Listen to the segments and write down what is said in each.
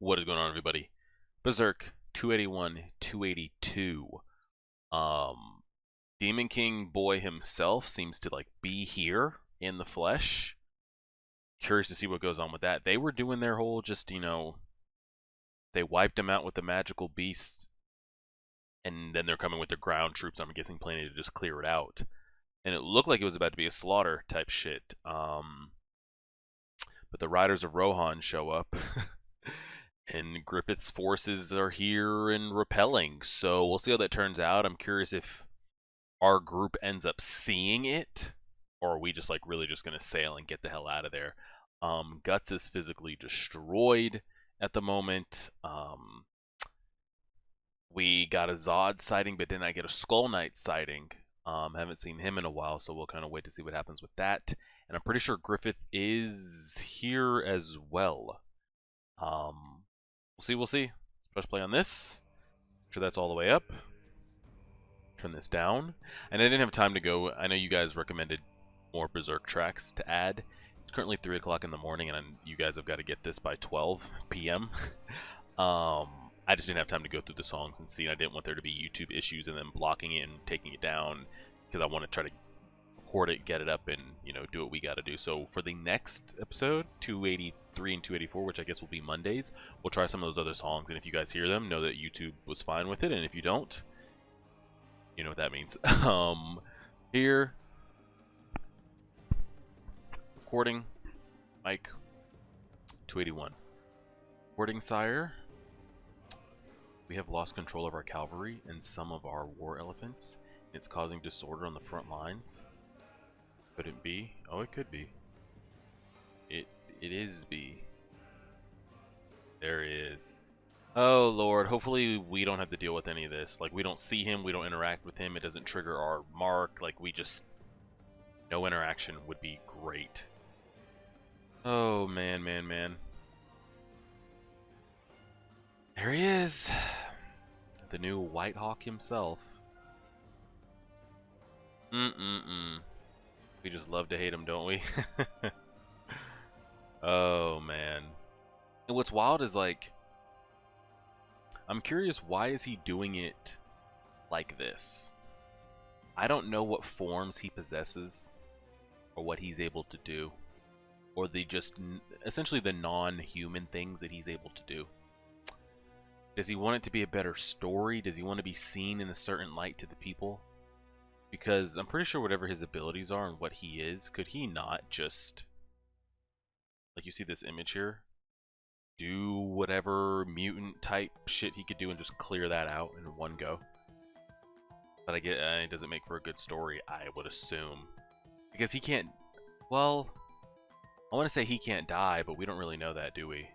What is going on, everybody? Berserk 281, 282. Um, Demon King boy himself seems to be here in the flesh. Curious to see what goes on with that. They were doing their whole they wiped him out with the magical beast, and then they're coming with their ground troops. I'm guessing planning to just clear it out. And it looked like it was about to be a slaughter type shit. But the Riders of Rohan show up. And Griffith's forces are here and repelling, so we'll see how that turns out. I'm curious if our group ends up seeing it, or are we just really just gonna sail and get the hell out of there. Guts is physically destroyed at the moment. We got a Zod sighting, but then I get a Skull Knight sighting. Haven't seen him in a while, so we'll kind of wait to see what happens with that. And I'm pretty sure Griffith is here as well. We'll see. Press play on this. Make sure that's all the way up. Turn this down. And I didn't have time to go. I know you guys recommended more Berserk tracks to add. It's currently 3 o'clock in the morning, and you guys have got to get this by 12 p.m. I just didn't have time to go through the songs and see. I didn't want there to be YouTube issues and then blocking it and taking it down, because I want to try to record it, get it up, and do what we got to do. So for the next episode, 283 and 284, which I guess will be Mondays, we'll try some of those other songs, and if you guys hear them, know that YouTube was fine with it, and if you don't, you know what that means. Here, recording, mic, 281. Recording, sire. We have lost control of our cavalry and some of our war elephants. It's causing disorder on the front lines. Could it be? Oh, it could be. It is B. There he is. Oh Lord, hopefully we don't have to deal with any of this. We don't see him, we don't interact with him, it doesn't trigger our mark. We just... No interaction would be great. Oh man. There he is. The new White Hawk himself. We just love to hate him, don't we? Oh man. And what's wild is I'm curious, why is he doing it like this? I don't know what forms he possesses or what he's able to do, or essentially the non-human things that he's able to do. Does he want it to be a better story? Does he want to be seen in a certain light to the people? Because I'm pretty sure whatever his abilities are and what he is, could he not just, you see this image here, do whatever mutant type shit he could do and just clear that out in one go? But I get it doesn't make for a good story, I would assume, because he can't. Well, I want to say he can't die, but we don't really know that, do we?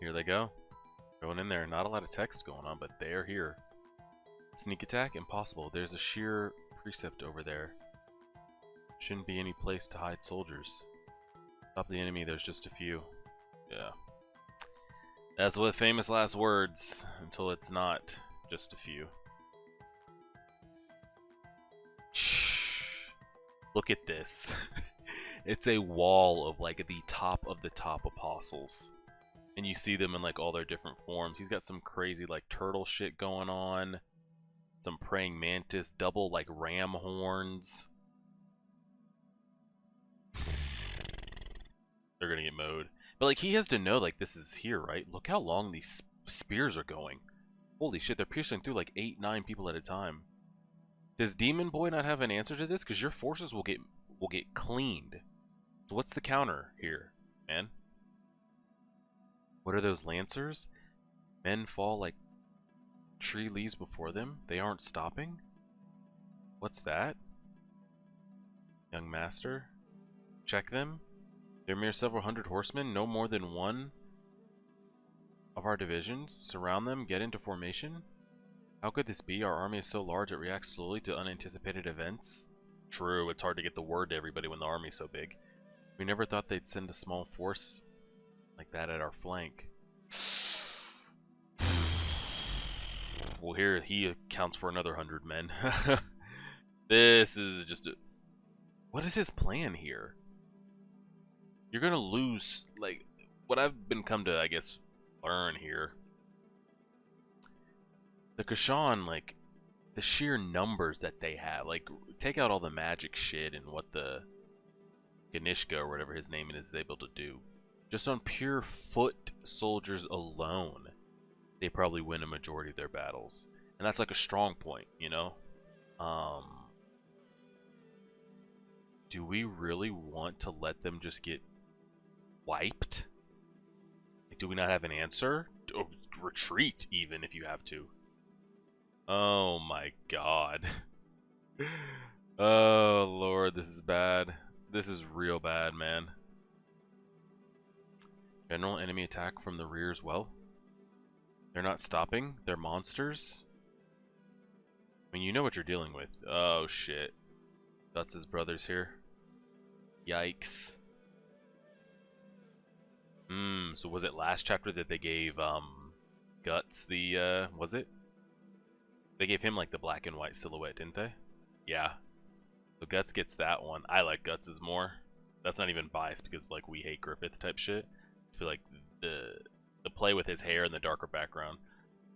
Here they go. Going in there. Not a lot of text going on, but they're here. Sneak attack? Impossible. There's a sheer precept over there. Shouldn't be any place to hide soldiers. Stop the enemy, there's just a few. Yeah. That's what famous last words, until it's not just a few. Shh. Look at this. It's a wall of the top of the top apostles. And you see them in all their different forms. He's got some crazy turtle shit going on. Some praying mantis, double ram horns. They're gonna get mowed. But he has to know this is here, right? Look how long these spears are going. Holy shit, they're piercing through 8, 9 people at a time. Does Demon Boy not have an answer to this? Because your forces will get cleaned. So what's the counter here, man? What are those lancers? Men fall like tree leaves before them. They aren't stopping? What's that? Young master? Check them. They're mere several hundred horsemen, no more than one of our divisions. Surround them, get into formation. How could this be? Our army is so large it reacts slowly to unanticipated events. True, it's hard to get the word to everybody when the army's so big. We never thought they'd send a small force like that at our flank. Well, here he accounts for another 100 men. This is just a... What is his plan here? you're gonna lose, like, what I've been come to, I guess, learn here. The Kashan, like, the sheer numbers that they have, like, take out all the magic shit and what the Ganishka, or whatever his name is able to do. Just on pure foot soldiers alone, they probably win a majority of their battles. And that's like a strong point, you know? Do we really want to let them just get wiped? Like, do we not have an answer? Or retreat, even, if you have to. Oh my god. Oh lord, this is bad. This is real bad, man. General enemy attack from the rear as well. They're not stopping. They're monsters. I mean, you know what you're dealing with. Oh shit. That's his brothers here. Yikes. So was it last chapter that they gave Guts the was it? They gave him like the black and white silhouette, didn't they? Yeah. So Guts gets that one. I like Guts's more. That's not even biased because like we hate Griffith type shit. I feel like the play with his hair and the darker background.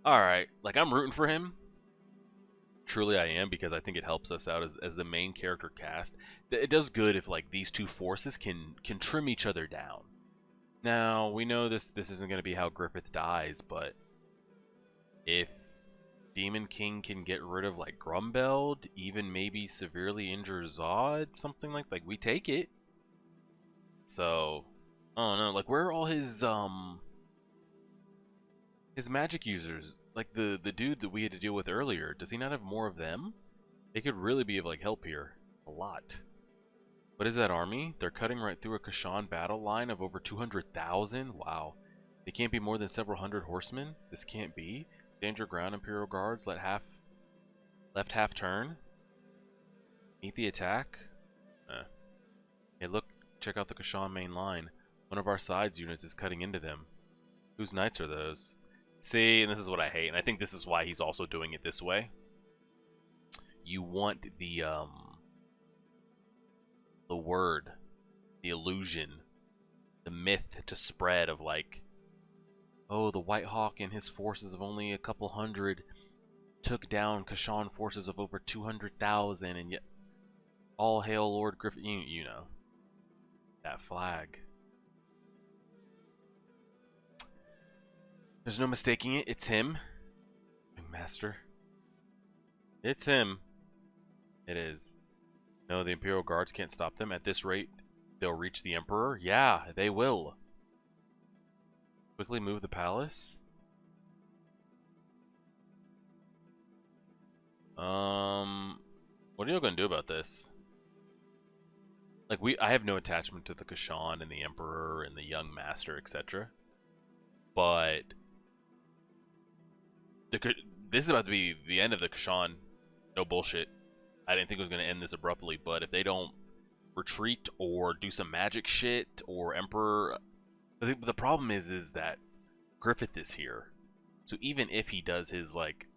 Alright, like I'm rooting for him. Truly I am, because I think it helps us out as the main character cast. It does good if like these two forces can trim each other down. Now, we know this isn't going to be how Griffith dies, but if Demon King can get rid of like Grumbeld, even maybe severely injure Zod, something like we take it. So, I don't know, like where are all his magic users? Like the dude that we had to deal with earlier, does he not have more of them? They could really be of like help here. A lot. What is that army? They're cutting right through a Kashan battle line of over 200,000? Wow. They can't be more than several hundred horsemen? This can't be. Stand your ground, Imperial Guards. Left half turn. Meet the attack. Hey, look. Check out the Kashan main line. One of our sides units is cutting into them. Whose knights are those? See, and this is what I hate, and I think this is why he's also doing it this way. You want the word, the illusion, the myth to spread of like, oh, the White Hawk and his forces of only a couple hundred took down Kashan forces of over 200,000, and yet all hail Lord Griffith. You know, that flag. There's no mistaking it. It's him. Master. It's him. It is. No, the Imperial Guards can't stop them. At this rate, they'll reach the Emperor. Yeah, they will. Quickly move the palace. What are you gonna do about this? Like I have no attachment to the Kashan and the Emperor and the young Master, etc. But this is about to be the end of the Kashan. No bullshit. I didn't think it was going to end this abruptly, but if they don't retreat or do some magic shit or Emperor... The problem is that Griffith is here. So even if he does his, like,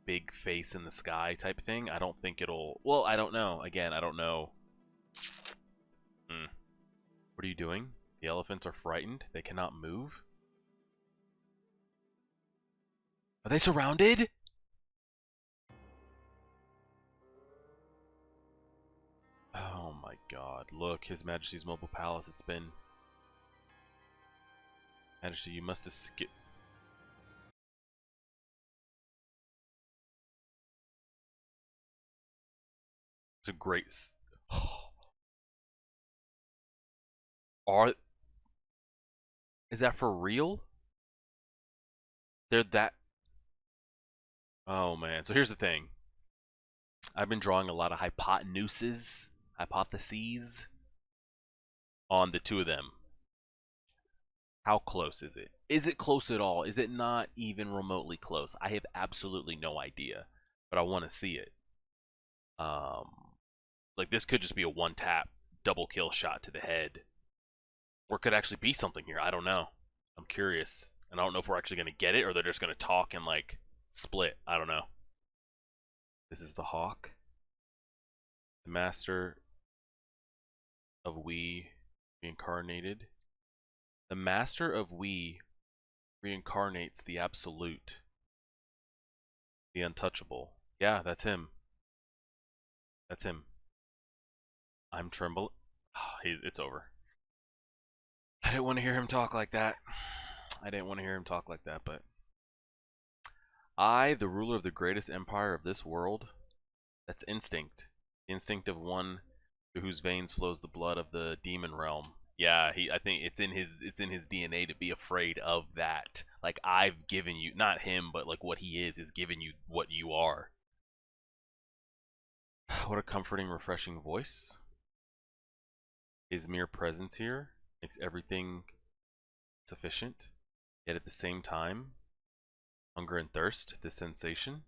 big face in the sky type thing, I don't think it'll... Well, I don't know. Again, I don't know. What are you doing? The elephants are frightened. They cannot move. Are they surrounded? Oh my god. Look, His Majesty's mobile palace. It's been... Majesty, you must escape. It's a great... Is that for real? They're that... Oh man. So here's the thing. I've been drawing a lot of hypotheses on the two of them. How close is it? Is it close at all? Is it not even remotely close? I have absolutely no idea, but I want to see it. Like this could just be a one tap double kill shot to the head, or it could actually be something here. I don't know. I'm curious, and I don't know if we're actually gonna get it or they're just gonna talk and like split. I don't know. This is the Hawk, the Master of We Reincarnated. The Master of We reincarnates the Absolute, the Untouchable. Yeah, that's him. That's him. I'm trembling. It's over. I didn't want to hear him talk like that. But I, the ruler of the greatest empire of this world, that's instinct. The instinct of one through whose veins flows the blood of the demon realm. Yeah, I think it's in his DNA to be afraid of that. Like, I've given you, not him, but like what he is given you what you are. What a comforting, refreshing voice. His mere presence here makes everything sufficient. Yet at the same time, hunger and thirst, this sensation.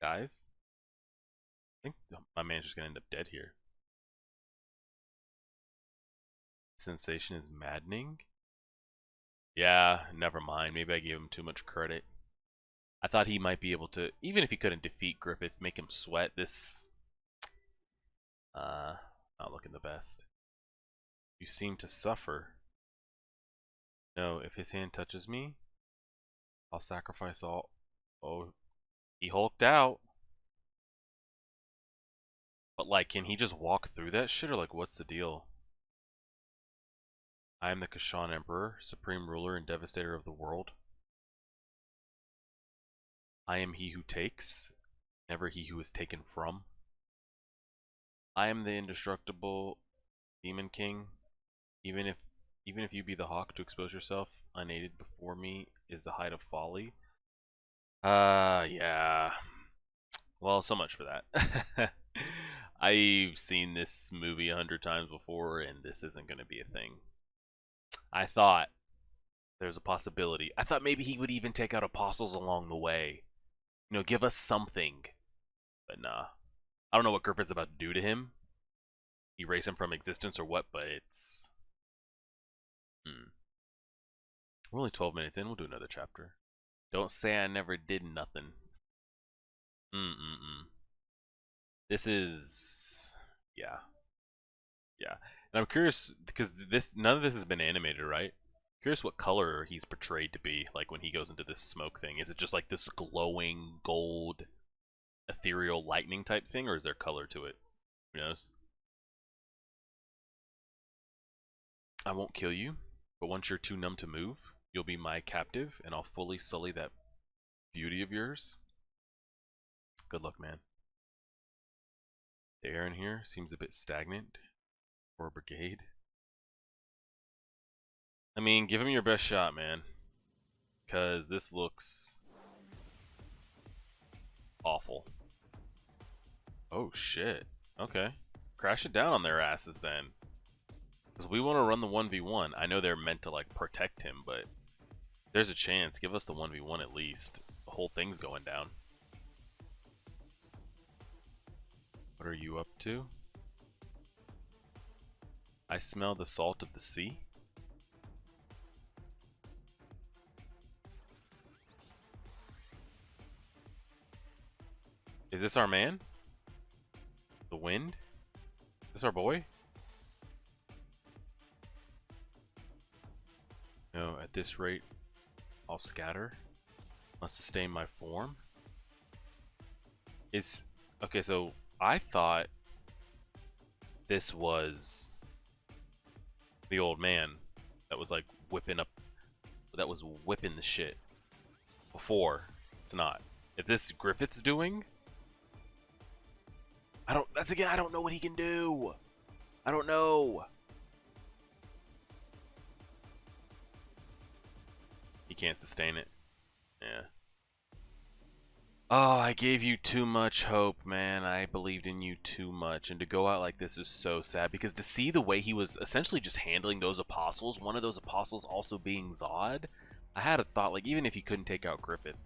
Guys, I think my man's just gonna end up dead here. Sensation is maddening. Yeah, never mind. Maybe I gave him too much credit. I thought he might be able to, even if he couldn't defeat Griffith, make him sweat. This, not looking the best. You seem to suffer. No, if his hand touches me, I'll sacrifice all. Oh, he hulked out. But like, can he just walk through that shit, or like, what's the deal? I am the Kashan Emperor, supreme ruler and devastator of the world. I am he who takes, never he who is taken from. I am the indestructible demon king. Even if you be the hawk, to expose yourself unaided before me is the height of folly. Yeah. Well, so much for that. I've seen this movie 100 times before, and this isn't going to be a thing. I thought there's a possibility. I thought maybe he would even take out apostles along the way. You know, give us something. But nah. I don't know what Griffith's about to do to him. Erase him from existence or what, but it's... We're only 12 minutes in. We'll do another chapter. Don't say I never did nothing. This is... Yeah. Yeah. And I'm curious, because none of this has been animated, right? Curious what color he's portrayed to be, like when he goes into this smoke thing. Is it just like this glowing gold ethereal lightning type thing, or is there color to it? Who knows? I won't kill you, but once you're too numb to move, you'll be my captive, and I'll fully sully that beauty of yours. Good luck, man. The air in here seems a bit stagnant for a brigade. I mean, give him your best shot, man. Because this looks awful. Oh, shit. Okay. Crash it down on their asses, then. Because we want to run the 1v1. I know they're meant to, like, protect him, but there's a chance. Give us the 1v1 at least. The whole thing's going down. What are you up to? I smell the salt of the sea. Is this our man? The wind? Is this our boy? No, at this rate, I'll scatter. Must sustain my form. Okay, so I thought this was the old man that was like whipping the shit before. It's not. If this Griffith's doing, I don't know what he can do. I don't know. He can't sustain it. Yeah. Oh, I gave you too much hope, man. I believed in you too much. And to go out like this is so sad. Because to see the way he was essentially just handling those apostles, one of those apostles also being Zod, I had a thought, like, even if he couldn't take out Griffith,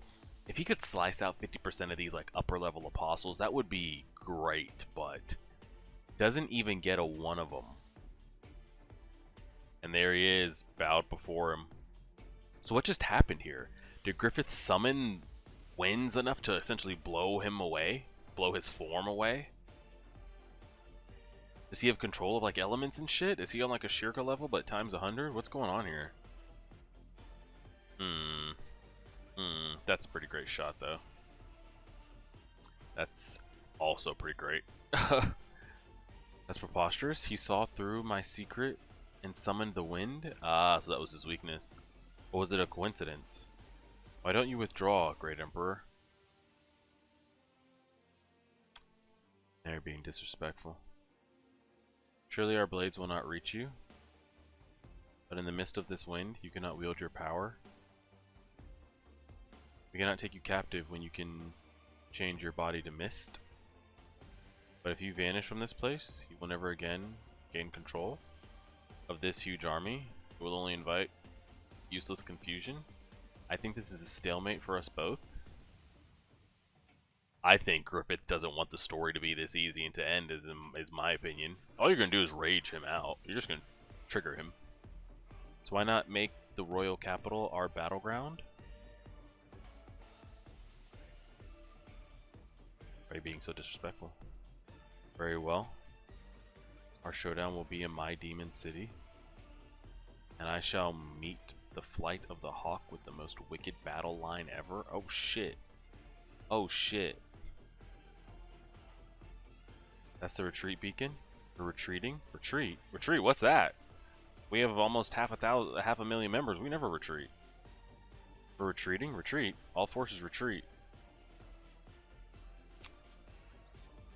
if he could slice out 50% of these, like, upper-level apostles, that would be great. But doesn't even get a one of them. And there he is, bowed before him. So what just happened here? Did Griffith summon winds enough to essentially blow him away? Blow his form away? Does he have control of like elements and shit? Is he on like a Shirka level but times 100? What's going on here? That's a pretty great shot though. That's also pretty great. That's preposterous. He saw through my secret and summoned the wind? Ah, so that was his weakness. Or was it a coincidence? Why don't you withdraw, Great Emperor? They're being disrespectful. Surely our blades will not reach you, but in the midst of this wind, you cannot wield your power. We cannot take you captive when you can change your body to mist. But if you vanish from this place, you will never again gain control of this huge army. It will only invite useless confusion. I think this is a stalemate for us both. I think Griffith doesn't want the story to be this easy and to end, is my opinion. All you're going to do is rage him out. You're just going to trigger him. So why not make the royal capital our battleground? Why are you being so disrespectful? Very well. Our showdown will be in my demon city, and I shall meet the flight of the hawk with the most wicked battle line ever. Oh shit. Oh shit. That's the retreat beacon? We're retreating? Retreat? Retreat? What's that? We have almost half a million members. We never retreat. We're retreating? Retreat. All forces retreat.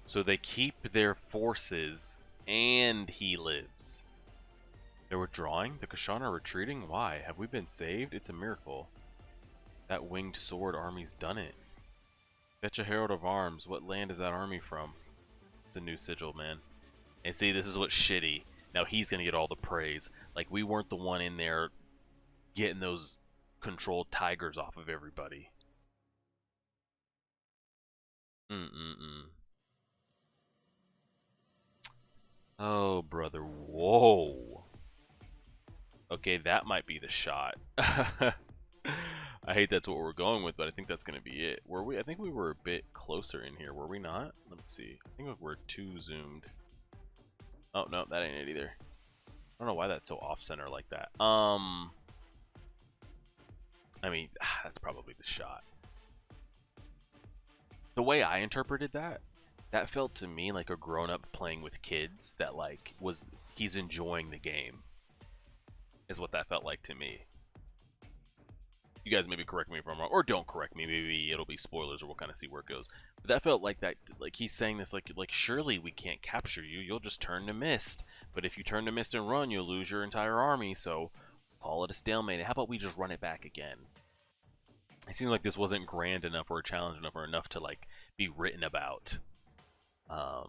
So they keep their forces and he lives. They're withdrawing? The Kashan are retreating? Why? Have we been saved? It's a miracle. That winged sword army's done it. Fetch a herald of arms. What land is that army from? It's a new sigil, man. And see, this is what's shitty. Now he's gonna get all the praise. Like, we weren't the one in there getting those controlled tigers off of everybody. Oh, brother. Whoa. Okay, that might be the shot. I hate that's what we're going with, but I think that's going to be it. Were we? I think we were a bit closer in here. Were we not? Let me see. I think we're too zoomed. Oh, no, that ain't it either. I don't know why that's so off-center like that. I mean, that's probably the shot. The way I interpreted that, that felt to me like a grown-up playing with kids that, like, he's enjoying the game. Is what that felt like to me. You guys maybe correct me if I'm wrong, or don't correct me. Maybe it'll be spoilers, or we'll kind of see where it goes. But that felt like that, like he's saying this, like surely we can't capture you. You'll just turn to mist. But if you turn to mist and run, you'll lose your entire army. So call it a stalemate. How about we just run it back again? It seems like this wasn't grand enough or a challenge enough or enough to like be written about. So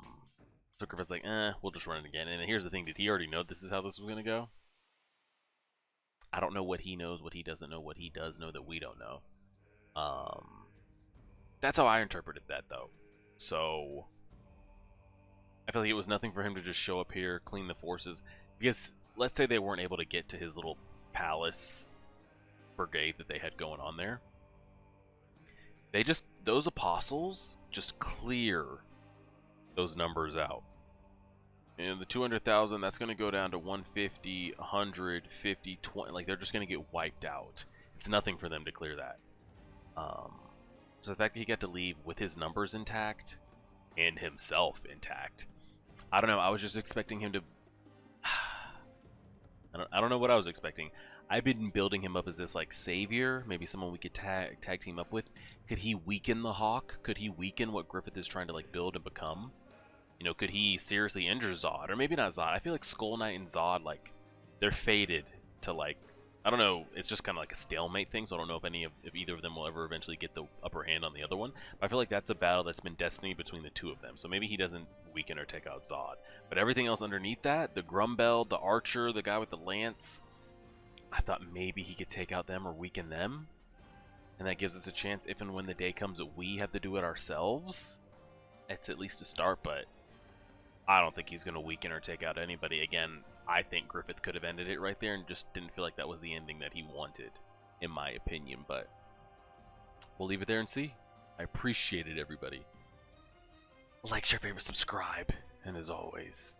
Griffith's like, we'll just run it again. And here's the thing: did he already know this is how this was gonna go? I don't know what he knows, what he doesn't know, what he does know that we don't know. That's how I interpreted that, though. So I feel like it was nothing for him to just show up here, clean the forces. Because let's say they weren't able to get to his little palace brigade that they had going on there. Those apostles just clear those numbers out. And the 200,000, that's going to go down to 150, 100, 50, 20. Like, they're just going to get wiped out. It's nothing for them to clear that. So the fact that he got to leave with his numbers intact and himself intact, I don't know. I was just expecting him to... I don't know what I was expecting. I've been building him up as this, like, savior. Maybe someone we could tag team up with. Could he weaken the Hawk? Could he weaken what Griffith is trying to, like, build and become? You know, could he seriously injure Zod? Or maybe not Zod. I feel like Skull Knight and Zod, like, they're fated to, like, I don't know. It's just kind of like a stalemate thing, so I don't know if either of them will ever eventually get the upper hand on the other one. But I feel like that's a battle that's been destiny between the two of them. So maybe he doesn't weaken or take out Zod. But everything else underneath that, the Grumbell, the Archer, the guy with the Lance, I thought maybe he could take out them or weaken them. And that gives us a chance if and when the day comes that we have to do it ourselves. It's at least a start, but I don't think he's going to weaken or take out anybody. Again, I think Griffith could have ended it right there and just didn't feel like that was the ending that he wanted, in my opinion. But we'll leave it there and see. I appreciate it, everybody. Like, share, favorite, subscribe. And as always,